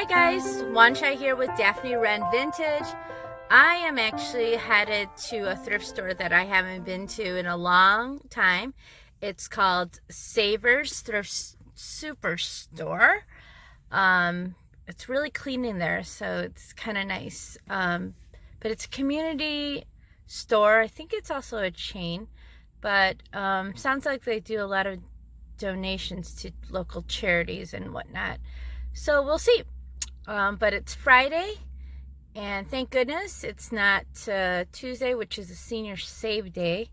Hi guys, Wanchai here with Daphne Wren Vintage. I am actually headed to a thrift store that I haven't been to in a long time. It's called Savers Thrift Superstore. It's really clean in there, so it's kind of nice. But it's a community store. I think it's also a chain, but sounds like they do a lot of donations to local charities and whatnot. So we'll see. But it's Friday, and thank goodness it's not Tuesday, which is a senior save day.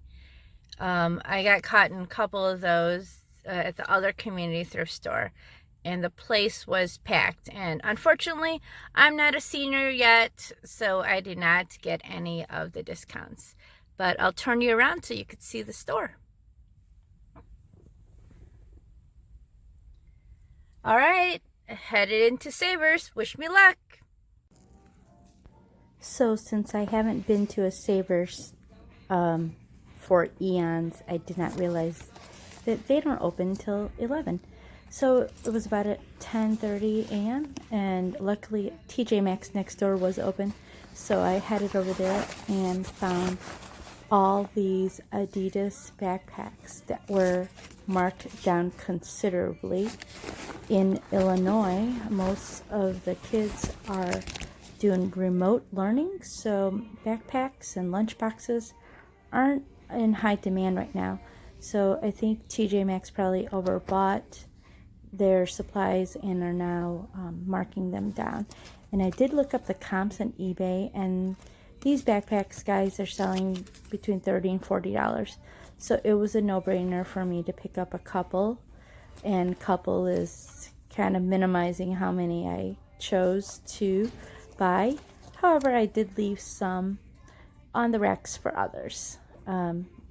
I got caught in a couple of those at the other community thrift store, and the place was packed. And unfortunately, I'm not a senior yet, so I did not get any of the discounts. But I'll turn you around so you could see the store. All right, headed into Savers. Wish me luck. So since I haven't been to a Savers for eons, I did not realize that they don't open until 11. So it was about at 10:30 a.m. and luckily TJ Maxx next door was open. So I headed over there and found all these Adidas backpacks that were marked down considerably. In Illinois, most of the kids are doing remote learning, so backpacks and lunch boxes aren't in high demand right now. So I think TJ Maxx probably overbought their supplies and are now marking them down. And I did look up the comps on eBay, and these backpacks, guys, are selling between $30 and $40. So it was a no-brainer for me to pick up a couple, and couple is kind of minimizing how many I chose to buy. However, I did leave some on the racks for others.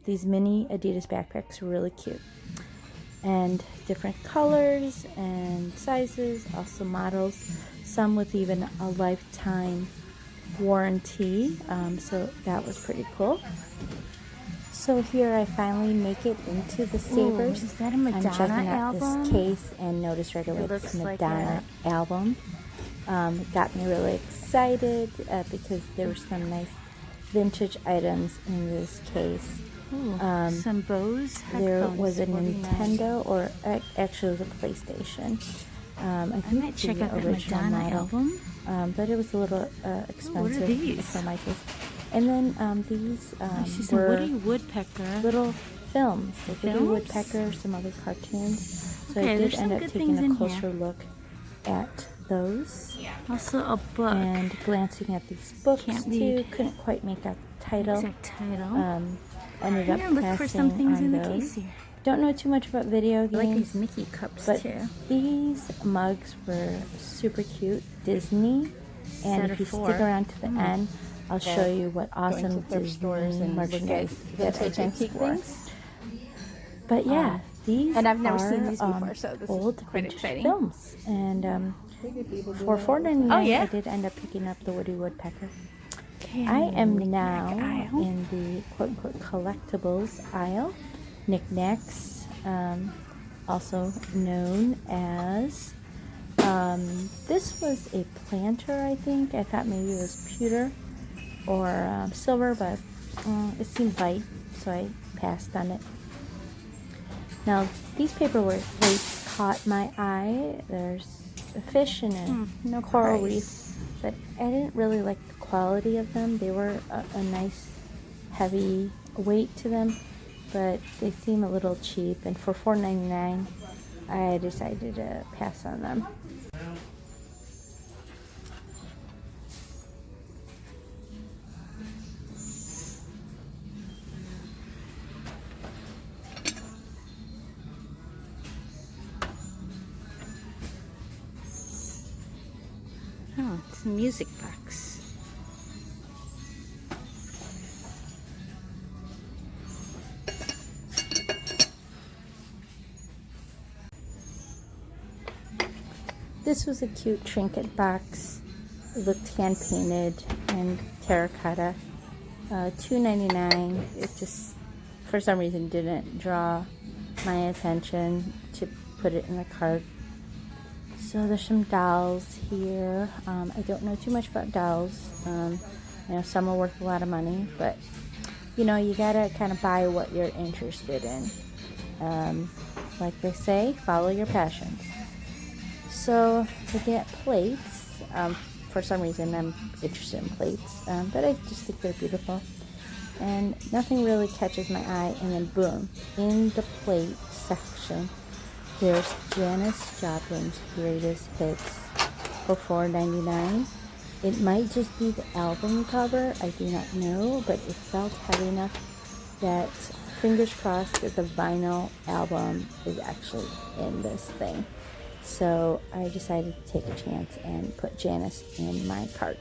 These mini Adidas backpacks are really cute, and different colors and sizes, also models, some with even a lifetime warranty, so that was pretty cool. So here I finally make it into the Savers. Is that a Madonna I'm checking out album? this case and notice right away it's a Madonna album. It got me really excited because there were some nice vintage items in this case. Some Bose headphones. There was a $49. Nintendo, or actually it was a PlayStation. I think might check out that original Madonna model. album. But it was a little expensive these? for my taste. And then these I see some were Woody Woodpecker. little films, like Woody Films? Woodpecker, some other cartoons. So Okay, I there's did some end up good taking things a in closer here. look at those. Also a book. And glancing at these books Can't too, read. couldn't quite make out the title. Exact title. Ended up I'm gonna look for some passing things on in the those. case here. Don't know too much about video I like games, these Mickey cups but too. these mugs were super cute, Disney. And Set if of you 4. stick around to the end, I'll show you what awesome thrift stores Disney and merchandise that I vintage did antique for. things. But yeah, these and I've never are, seen these before, so this old is quite vintage exciting. films. And for $4.99, Oh, yeah? I did end up picking up the Woody Woodpecker. Okay, I am knick-knack now aisle. in the quote-unquote collectibles aisle, knickknacks, also known as, this was a planter, I think. I thought maybe it was pewter or silver, but it seemed light, so I passed on it. Now, these paperweights caught my eye. There's a fish and a no coral price. reef, but I didn't really like the quality of them. They were a nice heavy weight to them, but they seem a little cheap, and for $4.99 I decided to pass on them. Oh, it's a music box. This was a cute trinket box. It looked hand painted and terracotta. $2.99. It just, for some reason, didn't draw my attention to put it in the cart. So So there's some dolls here. I don't know too much about dolls. Some are worth a lot of money, but you gotta kind of buy what you're interested in. Like they say, follow your passions. So to get plates, for some reason I'm interested in plates, but I just think they're beautiful. And nothing really catches my eye, and then boom, in the plate section, there's Janis Joplin's Greatest Hits for $4.99. It might just be the album cover, I do not know, but it felt heavy enough that fingers crossed that the vinyl album is actually in this thing. So I decided to take a chance and put Janis in my cart.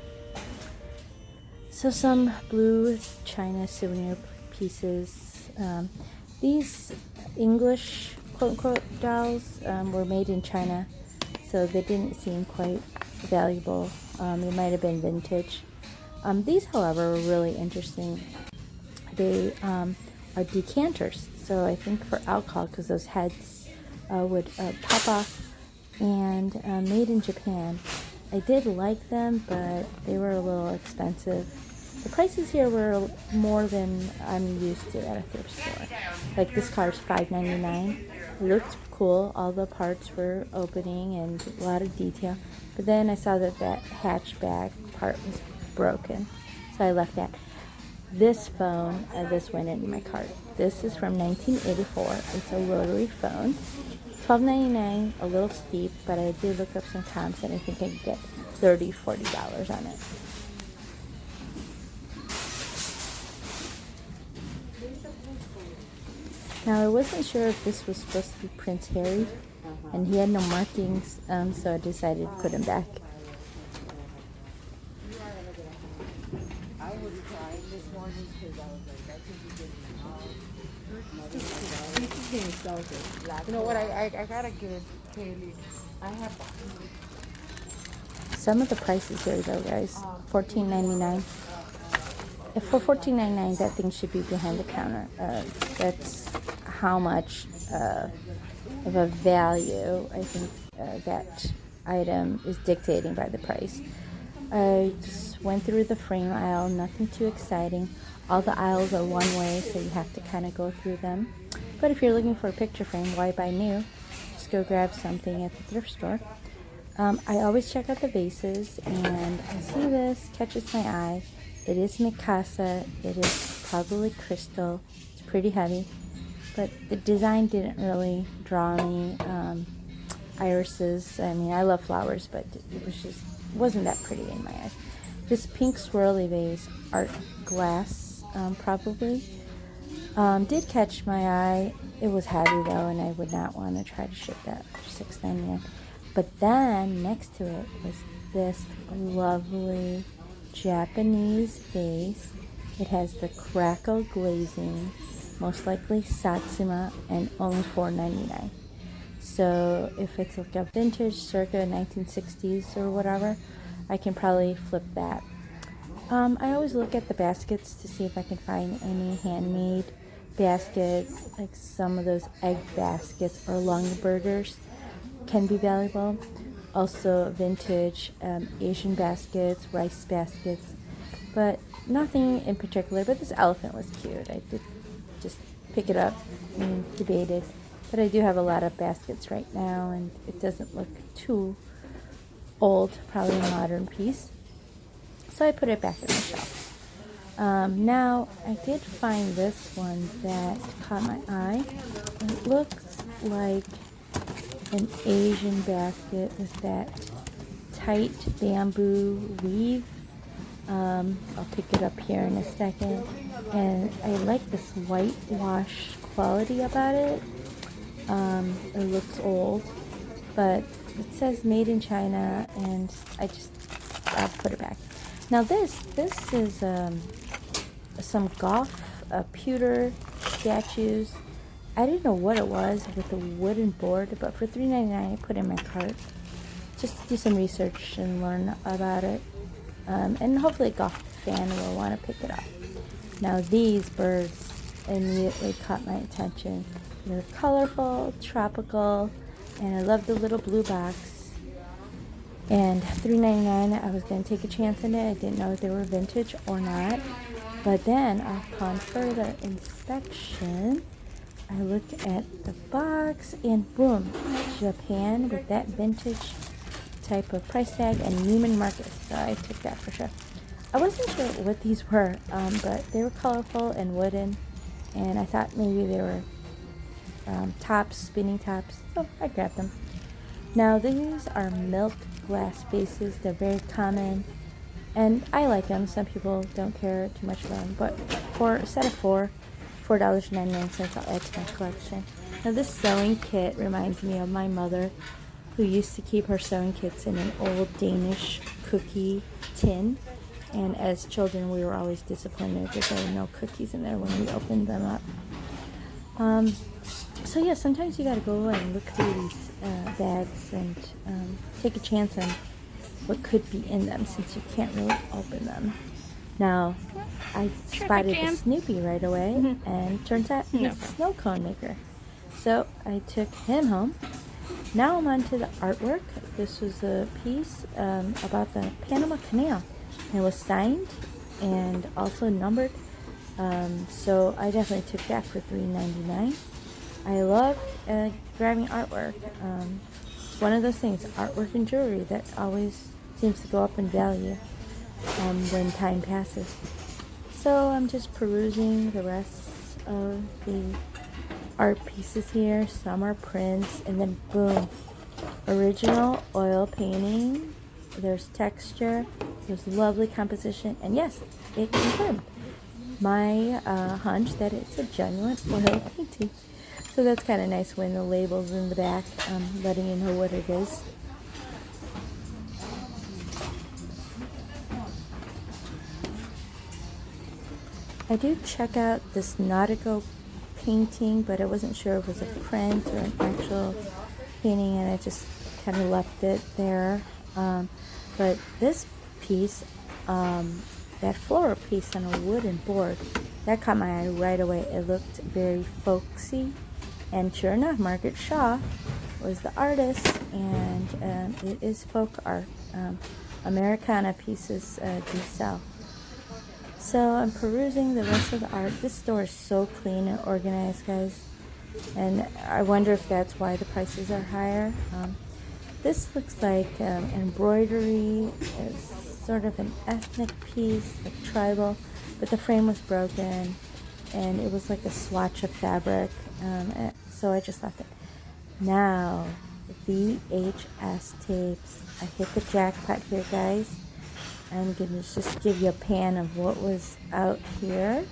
So some blue china souvenir pieces. These English quote-unquote dolls were made in China, so they didn't seem quite valuable. They might have been vintage. These, however, were really interesting. They are decanters, so I think for alcohol, because those heads would pop off, and made in Japan. I did like them, but they were a little expensive. The prices here were more than I'm used to at a thrift store. Like this car's $5.99. It looked cool. All the parts were opening and a lot of detail. But then I saw that hatchback part was broken, so I left that. This phone, this went in my cart. This is from 1984. It's a rotary phone. $12.99, a little steep, but I did look up some comps and I think I could get $30, $40 on it. Now I wasn't sure if this was supposed to be Prince Harry, and he had no markings, so I decided to put him back. You know what? I gotta give Kaylee. I have. Some of the prices here, though, guys. $14.99. For $14.99, that thing should be behind the counter. That's how much of a value I think that item is dictating by the price. I just went through the frame aisle. Nothing too exciting. All the aisles are one way, so you have to kind of go through them. But if you're looking for a picture frame, why buy new? Just go grab something at the thrift store. I always check out the vases, and I see this, catches my eye. It is Mikasa. It is probably crystal. It's pretty heavy, but the design didn't really draw me. Irises, I mean, I love flowers, but it wasn't that pretty in my eyes. This pink swirly vase, art glass, probably. Did catch my eye. It was heavy though, and I would not want to try to ship that for $6.99. But then next to it was this lovely Japanese vase. It has the crackle glazing, most likely Satsuma, and only $4.99. So if it's like a vintage circa 1960s or whatever, I can probably flip that. I always look at the baskets to see if I can find any handmade baskets, like some of those egg baskets or lungburgers can be valuable. Also vintage Asian baskets, rice baskets, but nothing in particular. But this elephant was cute. I did just pick it up and debated. But I do have a lot of baskets right now, and it doesn't look too old, probably a modern piece. So I put it back in the shelf. Now, I did find this one that caught my eye. It looks like an Asian basket with that tight bamboo weave. I'll pick it up here in a second. And I like this whitewash quality about it. It looks old, but it says made in China, and I'll put it back. Now this is some Goff pewter statues. I didn't know what it was with a wooden board, but for $3.99 I put it in my cart just to do some research and learn about it. And hopefully a Goff fan will want to pick it up. Now these birds immediately caught my attention. They're colorful, tropical, and I love the little blue box. And $3.99, I was going to take a chance on it. I didn't know if they were vintage or not. But then, upon further inspection, I looked at the box and boom, Japan with that vintage type of price tag and Neiman Marcus. So I took that for sure. I wasn't sure what these were, but they were colorful and wooden. And I thought maybe they were tops, spinning tops. So I grabbed them. Now these are milk glass bases. They're very common. And I like them. Some people don't care too much about them. But for a set of $4.99, I'll add to my collection. Now this sewing kit reminds me of my mother, who used to keep her sewing kits in an old Danish cookie tin. And as children, we were always disappointed that there were no cookies in there when we opened them up. So yeah, sometimes you gotta go and look through these bags and take a chance on what could be in them, since you can't really open them. Now, I spotted the Snoopy right away, and turns out he's a snow cone maker. So I took him home. Now I'm on to the artwork. This was a piece about the Panama Canal. And it was signed and also numbered. So I definitely took that for $3.99. I love grabbing artwork. It's one of those things, artwork and jewelry, that always seems to go up in value when time passes. So I'm just perusing the rest of the art pieces here. Some are prints, and then boom, original oil painting. There's texture, there's lovely composition, and yes, it confirmed my hunch that it's a genuine oil painting. So that's kind of nice when the label's in the back, letting you know what it is. I do check out this nautical painting, but I wasn't sure if it was a print or an actual painting, and I just kind of left it there. But this piece, that floral piece on a wooden board, that caught my eye right away. It looked very folksy, and sure enough, Margaret Shaw was the artist, and it is folk art. Americana pieces do sell. So I'm perusing the rest of the art. This store is so clean and organized, guys, and I wonder if that's why the prices are higher. This looks like embroidery. It's sort of an ethnic piece, like tribal, but the frame was broken, and it was like a swatch of fabric, so I just left it. Now, VHS tapes. I hit the jackpot here, guys. I'm going to just give you a pan of what was out here.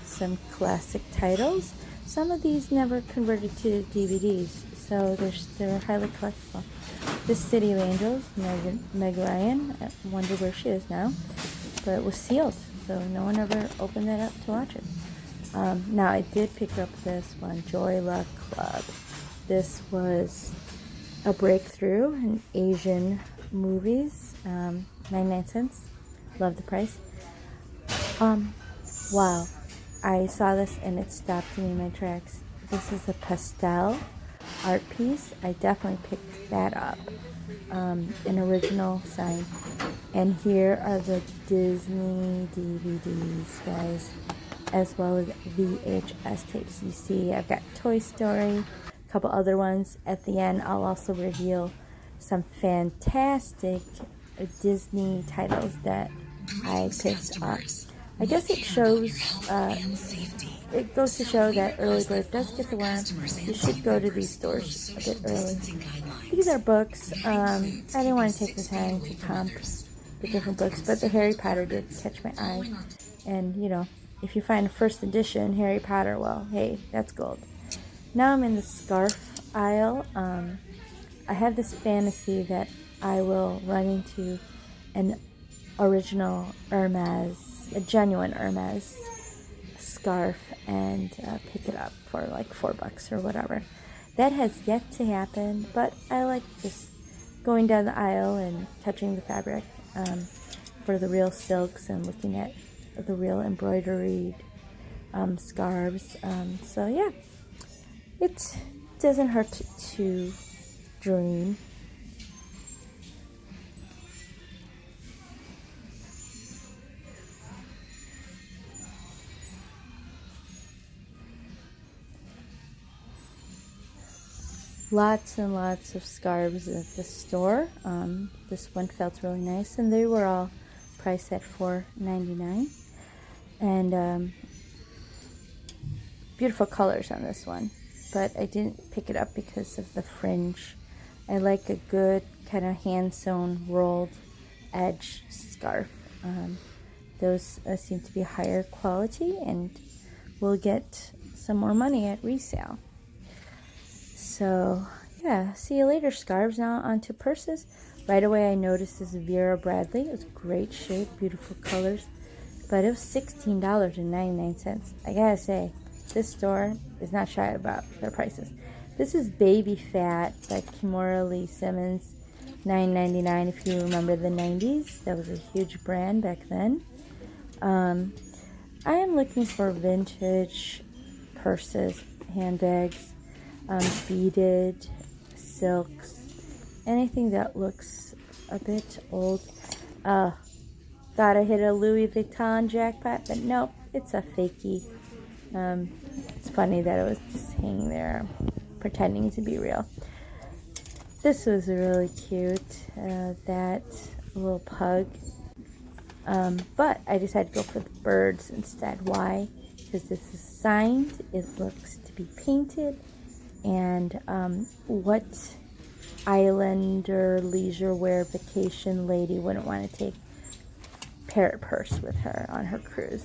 Some classic titles. Some of these never converted to DVDs, so they're highly collectible. This City of Angels, Meg Ryan. I wonder where she is now, but it was sealed, so no one ever opened that up to watch it. Now I did pick up this one, Joy Luck Club. This was a breakthrough in Asian movies. 99 cents. Love the price. Wow. I saw this and it stopped me in my tracks. This is a pastel art piece. I definitely picked that up. An original sign. And here are the Disney DVDs, guys, as well as VHS tapes. You see, I've got Toy Story, a couple other ones. At the end, I'll also reveal some fantastic Disney titles that I picked up. I guess it shows, it goes to show that early bird does get the worm. You should go to these stores a bit early. These are books. I didn't want to take the time to comp the different books, but the Harry Potter did catch my eye. And, you know, if you find a first edition Harry Potter, well, hey, that's gold. Now I'm in the scarf aisle. I have this fantasy that I will run into an original Hermes, a genuine Hermes scarf, and pick it up for like $4 or whatever. That has yet to happen, but I like just going down the aisle and touching the fabric for the real silks and looking at the real embroidered scarves. So yeah, it doesn't hurt to dream. lots and lots of scarves at the store. This one felt really nice, and they were all priced at $4.99. And beautiful colors on this one, but I didn't pick it up because of the fringe. I like a good kind of hand-sewn rolled edge scarf. Those seem to be higher quality, and we'll get some more money at resale. So yeah, see you later, scarves. Now onto purses. Right away I noticed this Vera Bradley. It was great shape, beautiful colors, but it was $16.99. I gotta say, this store is not shy about their prices. This is Baby Fat by Kimora Lee Simmons, $9.99. If you remember the 90s, that was a huge brand back then. I am looking for vintage purses, handbags, beaded, silks, anything that looks a bit old. Thought I hit a Louis Vuitton jackpot, but nope, it's a fakie. It's funny that it was just hanging there, pretending to be real. This was really cute, that little pug. But I decided to go for the birds instead. Why? Because this is signed, it looks to be painted, and what islander leisure wear vacation lady wouldn't want to take parrot purse with her on her cruise?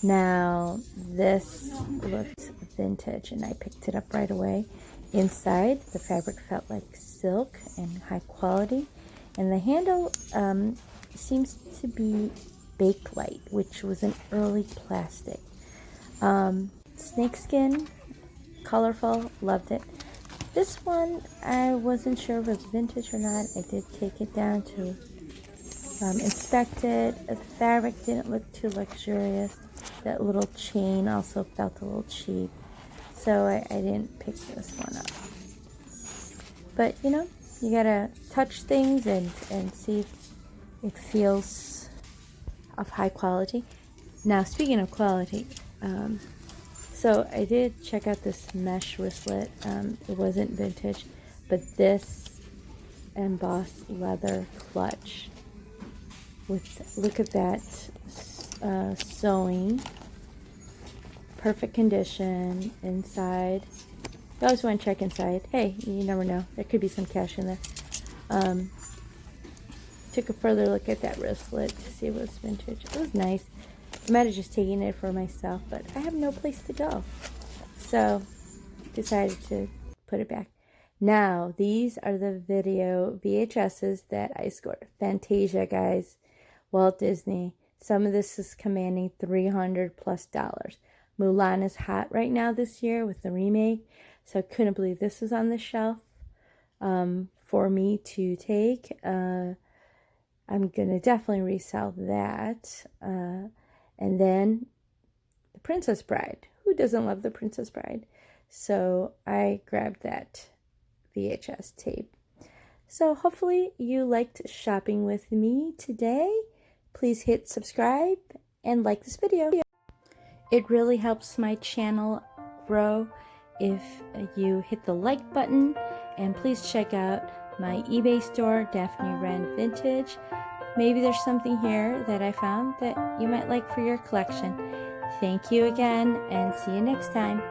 Now, this looked vintage, and I picked it up right away. Inside, the fabric felt like silk and high quality, and the handle seems to be Bakelite, which was an early plastic. Snakeskin, colorful, loved it. This one, I wasn't sure if it was vintage or not. I did take it down to inspect it. The fabric didn't look too luxurious. That little chain also felt a little cheap, so I didn't pick this one up. But you know, you gotta touch things and see if it feels of high quality. Now, speaking of quality, so I did check out this mesh wristlet. It wasn't vintage, but this embossed leather clutch with, look at that, sewing, perfect condition inside. You always want to check inside. Hey, you never know, there could be some cash in there. Took a further look at that wristlet to see if it was vintage. It was nice. I might have just taken it for myself, but I have no place to go, so decided to put it back. Now, these are the video VHSs that I scored. Fantasia, guys. Walt Disney. Some of this is commanding $300+. Mulan is hot right now this year with the remake, so I couldn't believe this was on the shelf for me to take. I'm gonna definitely resell that. And then The Princess Bride. Who doesn't love The Princess Bride? So I grabbed that VHS tape. So hopefully you liked shopping with me today. Please hit subscribe and like this video. It really helps my channel grow if you hit the like button, and please check out my eBay store, Daphne Wren Vintage. Maybe there's something here that I found that you might like for your collection. Thank you again, and see you next time.